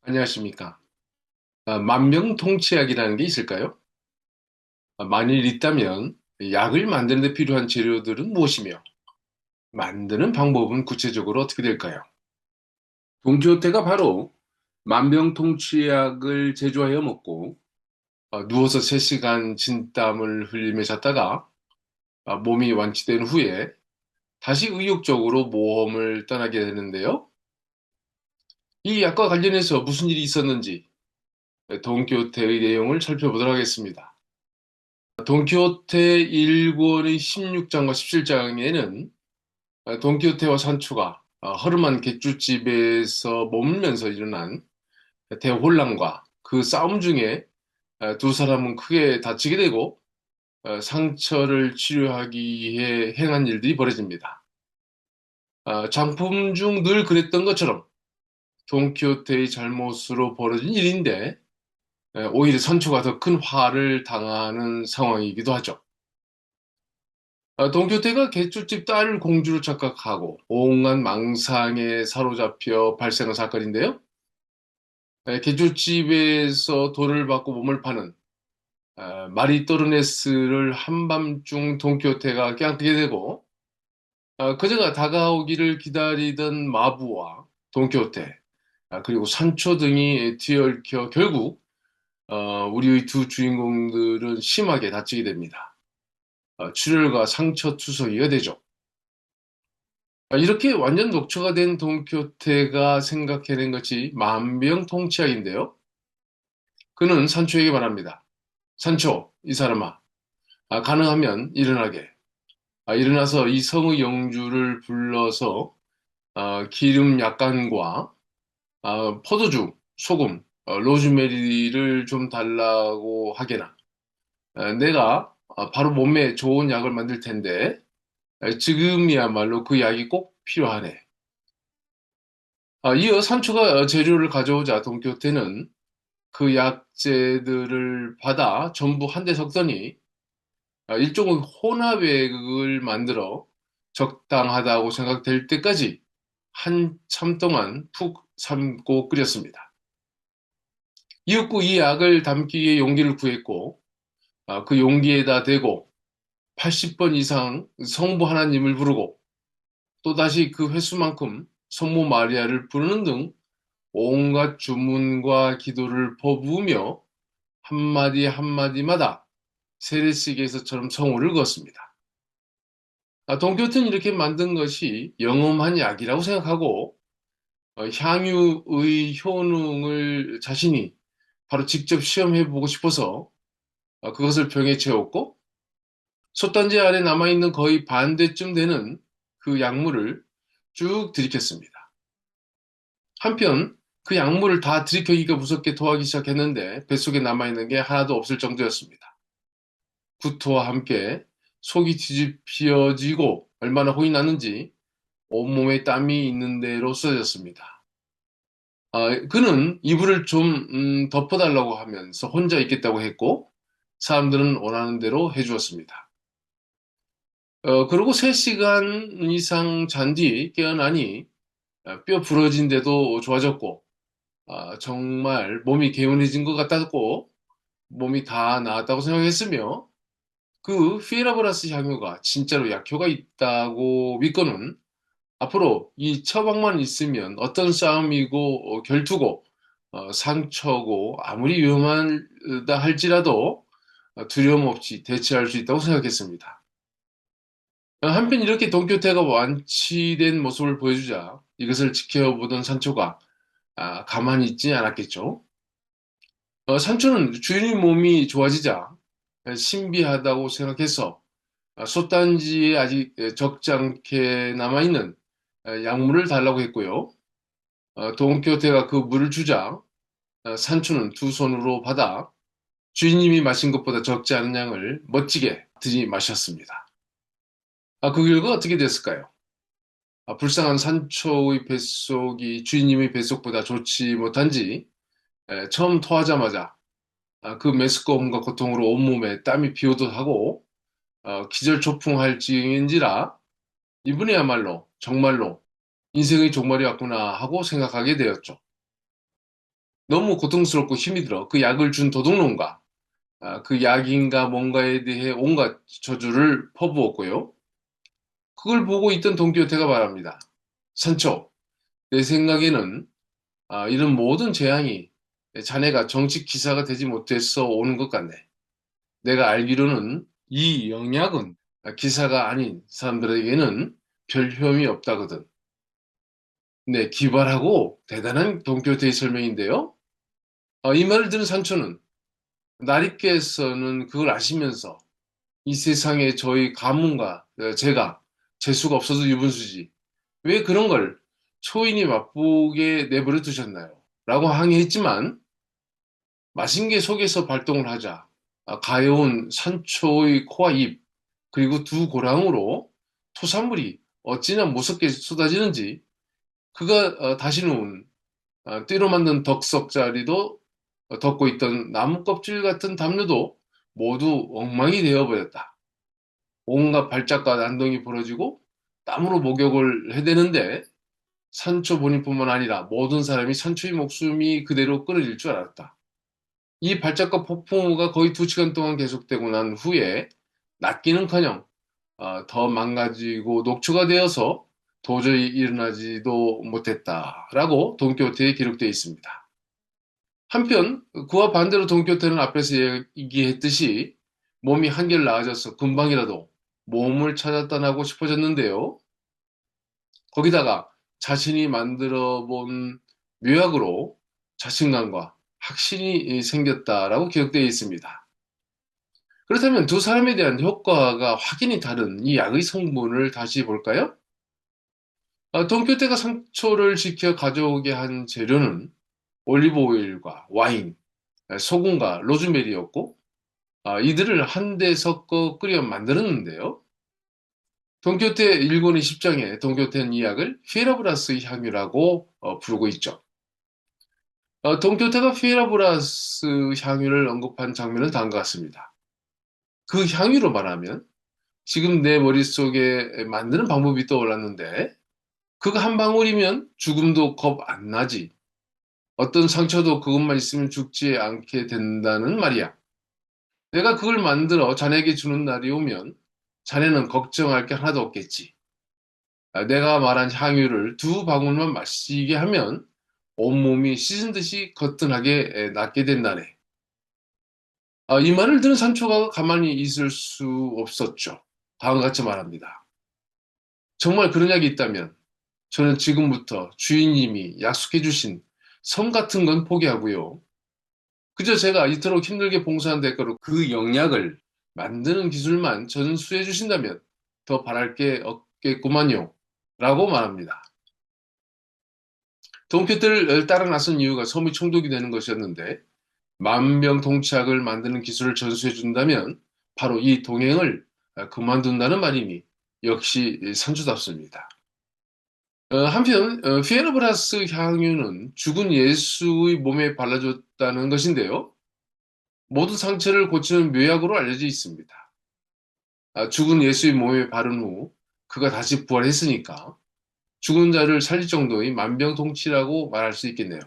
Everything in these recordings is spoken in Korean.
안녕하십니까. 만병통치약이라는 게 있을까요? 만일 있다면 약을 만드는 데 필요한 재료들은 무엇이며 만드는 방법은 구체적으로 어떻게 될까요? 돈키호테가 바로 만병통치약을 제조하여 먹고 누워서 3시간 진땀을 흘리며 잤다가 몸이 완치된 후에 다시 의욕적으로 모험을 떠나게 되는데요. 이 약과 관련해서 무슨 일이 있었는지 돈키호테의 내용을 살펴보도록 하겠습니다. 돈키호테 1권의 16장과 17장에는 돈키호테와 산초가 허름한 객주집에서 머물면서 일어난 대혼란과 그 싸움 중에 두 사람은 크게 다치게 되고 상처를 치료하기 위해 행한 일들이 벌어집니다. 장품 중 늘 그랬던 것처럼 돈키호테의 잘못으로 벌어진 일인데 오히려 산초가 더 큰 화를 당하는 상황이기도 하죠. 돈키호테가 개쭈집 딸을 공주로 착각하고 온갖 망상에 사로잡혀 발생한 사건인데요. 개쭈집에서 돈을 받고 몸을 파는 마리또르네스를 한밤중 돈키호테가 껴안게 되고 그제가 다가오기를 기다리던 마부와 돈키호테 그리고 산초 등이 뒤얽혀 결국 우리의 두 주인공들은 심하게 다치게 됩니다. 출혈과 상처 투성이가 되죠. 이렇게 완전 녹초가 된 돈키호테가 생각해낸 것이 만병통치약인데요. 그는 산초에게 말합니다. 산초, 이 사람아, 가능하면 일어나게. 일어나서 이 성의 영주를 불러서 기름 약간과 포도주, 소금, 로즈메리를 좀 달라고 하게나. 내가 바로 몸에 좋은 약을 만들 텐데 지금이야말로 그 약이 꼭 필요하네. 이어 산초가 재료를 가져오자 돈키호테는 그 약재들을 받아 전부 한 대 섞더니 일종의 혼합액을 만들어 적당하다고 생각될 때까지 한참 동안 푹 삶고 끓였습니다. 이윽고 이 약을 담기 위해 용기를 구했고 그 용기에다 대고 80번 이상 성부 하나님을 부르고 또다시 그 횟수만큼 성모 마리아를 부르는 등 온갖 주문과 기도를 퍼부으며 한마디 한마디마다 세례식에서처럼 성호를 그었습니다. 돈키호테는 이렇게 만든 것이 영험한 약이라고 생각하고 향유의 효능을 자신이 바로 직접 시험해보고 싶어서 그것을 병에 채웠고 솥단지 안에 남아있는 거의 반대쯤 되는 그 약물을 쭉 들이켰습니다. 한편 그 약물을 다 들이켜기가 무섭게 토하기 시작했는데 뱃속에 남아있는 게 하나도 없을 정도였습니다. 구토와 함께 속이 뒤집혀지고 얼마나 혼이 났는지 온몸에 땀이 있는 대로 쏟아졌습니다. 그는 이불을 좀 덮어달라고 하면서 혼자 있겠다고 했고 사람들은 원하는 대로 해주었습니다. 그리고 3시간 이상 잔 뒤 깨어나니 뼈 부러진 데도 좋아졌고 정말 몸이 개운해진 것 같았고 몸이 다 나았다고 생각했으며 그 피에라브라스 향유가 진짜로 약효가 있다고 믿고는 앞으로 이 처방만 있으면 어떤 싸움이고 결투고 상처고 아무리 위험하다 할지라도 두려움 없이 대처할 수 있다고 생각했습니다. 한편 이렇게 돈키호테가 완치된 모습을 보여주자 이것을 지켜보던 산초가 가만히 있지 않았겠죠. 산초는 주인의 몸이 좋아지자 신비하다고 생각해서 솥단지에 아직 적지 않게 남아있는 약물을 달라고 했고요. 돈키호테가 그 물을 주자 산초는 두 손으로 받아 주인님이 마신 것보다 적지 않은 양을 멋지게 들이마셨습니다. 그 결과 어떻게 됐을까요? 불쌍한 산초의 뱃속이 주인님의 뱃속보다 좋지 못한지 처음 토하자마자 그 메스꺼움과 고통으로 온몸에 땀이 비오듯 하고 기절초풍할 지경인지라 이분이야말로 정말로 인생의 종말이 왔구나 하고 생각하게 되었죠. 너무 고통스럽고 힘이 들어 그 약을 준 도둑놈과 그 약인가 뭔가에 대해 온갖 저주를 퍼부었고요. 그걸 보고 있던 돈키호테가 말합니다. 산초, 내 생각에는 이런 모든 재앙이 자네가 정식 기사가 되지 못해서 오는 것 같네. 내가 알기로는 이 영약은 기사가 아닌 사람들에게는 별 효험이 없다거든. 네, 기발하고 대단한 돈키호테의 설명인데요. 이 말을 들은 산초는 나리께서는 그걸 아시면서 이 세상에 저희 가문과 제가 재수가 없어도 유분수지. 왜 그런 걸 초인이 맛보게 내버려 두셨나요? 라고 항의했지만 마신개 속에서 발동을 하자 가여운 산초의 코와 입 그리고 두 고랑으로 토산물이 어찌나 무섭게 쏟아지는지 그가 다시 놓은 띠로 만든 덕석자리도 덮고 있던 나무 껍질 같은 담요도 모두 엉망이 되어버렸다. 온갖 발작과 난동이 벌어지고 땀으로 목욕을 해대는데 산초 본인뿐만 아니라 모든 사람이 산초의 목숨이 그대로 끊어질 줄 알았다. 이 발작과 폭풍우가 거의 2시간 동안 계속되고 난 후에 낫기는커녕 더 망가지고 녹초가 되어서 도저히 일어나지도 못했다라고 돈키호테에 기록되어 있습니다. 한편 그와 반대로 돈키호테는 앞에서 얘기했듯이 몸이 한결 나아져서 금방이라도 몸을 찾았다나고 싶어졌는데요. 거기다가 자신이 만들어 본 묘약으로 자신감과 확신이 생겼다라고 기록되어 있습니다. 그렇다면 두 사람에 대한 효과가 확연히 다른 이 약의 성분을 다시 볼까요? 돈키호테가 상초를 지켜 가져오게 한 재료는 올리브 오일과 와인, 소금과 로즈메리였고, 이들을 한데 섞어 끓여 만들었는데요. 돈키호테 일권의 10장에 돈키호테는 이 약을 피에라브라스의 향유라고 부르고 있죠. 돈키호테가 피에라브라스 향유를 언급한 장면은 다음과 같습니다. 그 향유로 말하면 지금 내 머릿속에 만드는 방법이 떠올랐는데 그거 한 방울이면 죽음도 겁 안 나지. 어떤 상처도 그것만 있으면 죽지 않게 된다는 말이야. 내가 그걸 만들어 자네에게 주는 날이 오면 자네는 걱정할 게 하나도 없겠지. 내가 말한 향유를 두 방울만 마시게 하면 온몸이 씻은 듯이 거뜬하게 낫게 된다네. 이 말을 들은 산초가 가만히 있을 수 없었죠. 다음과 같이 말합니다. 정말 그런 약이 있다면 저는 지금부터 주인님이 약속해 주신 섬 같은 건 포기하고요. 그저 제가 이토록 힘들게 봉사한 대가로 그 영약을 만드는 기술만 전수해 주신다면 더 바랄 게 없겠구만요. 라고 말합니다. 돈키호테를 따라 나선 이유가 섬이 총독이 되는 것이었는데 만병통치약을 만드는 기술을 전수해 준다면 바로 이 동행을 그만둔다는 말이니 역시 산수답습니다. 한편 피에르브라스 향유는 죽은 예수의 몸에 발라줬다는 것인데요. 모든 상처를 고치는 묘약으로 알려져 있습니다. 죽은 예수의 몸에 바른 후 그가 다시 부활했으니까 죽은 자를 살릴 정도의 만병통치라고 말할 수 있겠네요.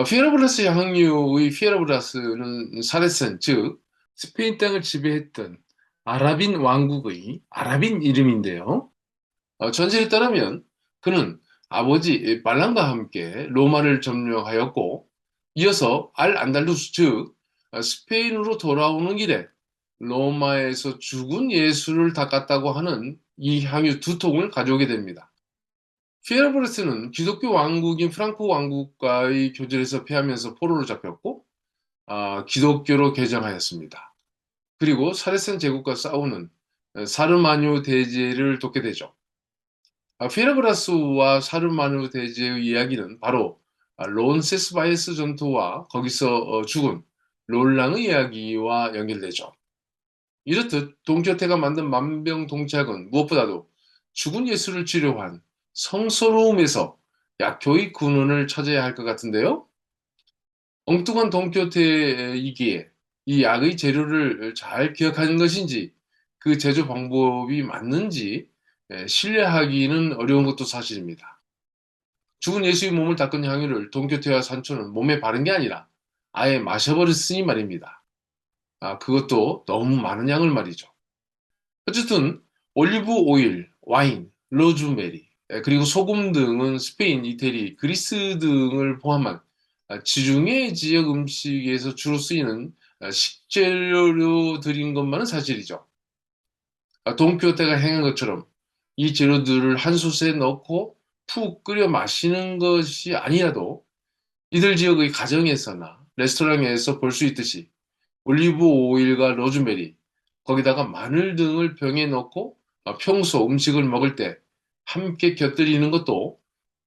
피에르브라스 향유의 피에르브라스는 사레센, 즉 스페인 땅을 지배했던 아랍인 왕국의 아랍인 이름인데요. 전설에 따르면 그는 아버지 발람과 함께 로마를 점령하였고 이어서 알 안달루스 즉 스페인으로 돌아오는 길에 로마에서 죽은 예수를 닦았다고 하는 이 향유 2통을 가져오게 됩니다. 피에르브레스는 기독교 왕국인 프랑크 왕국과의 교전에서 패하면서 포로로 잡혔고 기독교로 개정하였습니다. 그리고 사르센 제국과 싸우는 사르마뉴 대제를 돕게 되죠. 피에르브라스와 사르마누 대제의 이야기는 바로 론세스바이스 전투와 거기서 죽은 롤랑의 이야기와 연결되죠. 이렇듯 돈키호테가 만든 만병통치약은 무엇보다도 죽은 예수를 치료한 성서로움에서 약효의 근원을 찾아야 할 것 같은데요. 엉뚱한 돈키호테이기에 이 약의 재료를 잘 기억하는 것인지 그 제조 방법이 맞는지 신뢰하기는 어려운 것도 사실입니다. 죽은 예수의 몸을 닦은 향유를 돈키호테와 산초는 몸에 바른 게 아니라 아예 마셔버렸으니 말입니다. 그것도 너무 많은 양을 말이죠. 어쨌든 올리브 오일, 와인, 로즈메리, 그리고 소금 등은 스페인, 이태리, 그리스 등을 포함한 지중해 지역 음식에서 주로 쓰이는 식재료들인 것만은 사실이죠. 돈키호테가 행한 것처럼 이 재료들을 한 솥에 넣고 푹 끓여 마시는 것이 아니라도 이들 지역의 가정에서나 레스토랑에서 볼 수 있듯이 올리브 오일과 로즈메리, 거기다가 마늘 등을 병에 넣고 평소 음식을 먹을 때 함께 곁들이는 것도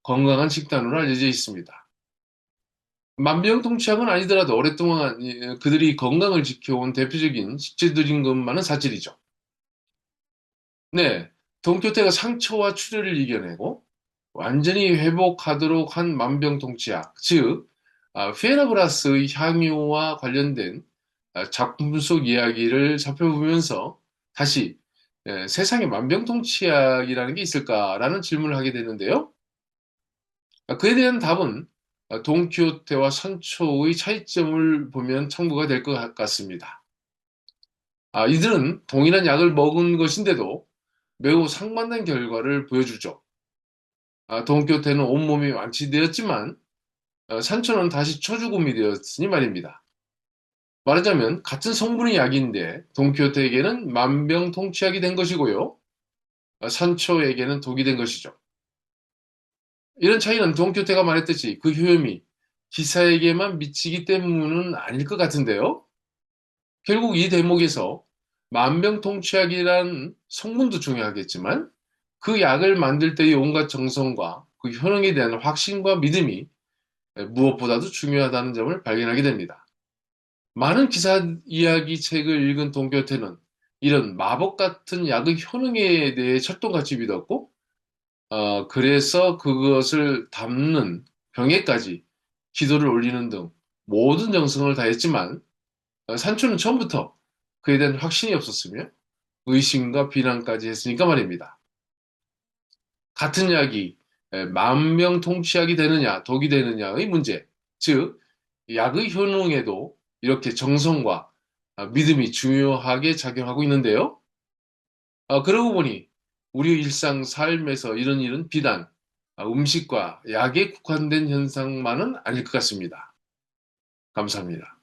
건강한 식단으로 알려져 있습니다. 만병통치약은 아니더라도 오랫동안 그들이 건강을 지켜온 대표적인 식재들인 것만은 사실이죠. 네, 돈키호테가 상처와 출혈을 이겨내고 완전히 회복하도록 한 만병통치약, 즉 피에나브라스의 향유와 관련된 작품 속 이야기를 살펴보면서 다시 세상에 만병통치약이라는 게 있을까라는 질문을 하게 되는데요. 그에 대한 답은 돈키호테와 산초의 차이점을 보면 참고가 될 것 같습니다. 이들은 동일한 약을 먹은 것인데도 매우 상반된 결과를 보여주죠. 돈키호테는 온몸이 완치되었지만 산초는 다시 초죽음이 되었으니 말입니다. 말하자면 같은 성분의 약인데 돈키호테에게는 만병통치약이 된 것이고요. 산초에게는 독이 된 것이죠. 이런 차이는 돈키호테가 말했듯이 그 효험이 기사에게만 미치기 때문은 아닐 것 같은데요. 결국 이 대목에서 만병통치약이란 성분도 중요하겠지만 그 약을 만들 때의 온갖 정성과 그 효능에 대한 확신과 믿음이 무엇보다도 중요하다는 점을 발견하게 됩니다. 많은 기사 이야기 책을 읽은 돈키호테는 이런 마법 같은 약의 효능에 대해 철도같이 믿었고, 그래서 그것을 담는 병에까지 기도를 올리는 등 모든 정성을 다했지만, 산초는 처음부터 그에 대한 확신이 없었으며, 의심과 비난까지 했으니까 말입니다. 같은 약이 만병통치약이 되느냐, 독이 되느냐의 문제, 즉, 약의 효능에도 이렇게 정성과 믿음이 중요하게 작용하고 있는데요. 그러고 보니 우리 일상 삶에서 이런 일은 비단 음식과 약에 국한된 현상만은 아닐 것 같습니다. 감사합니다.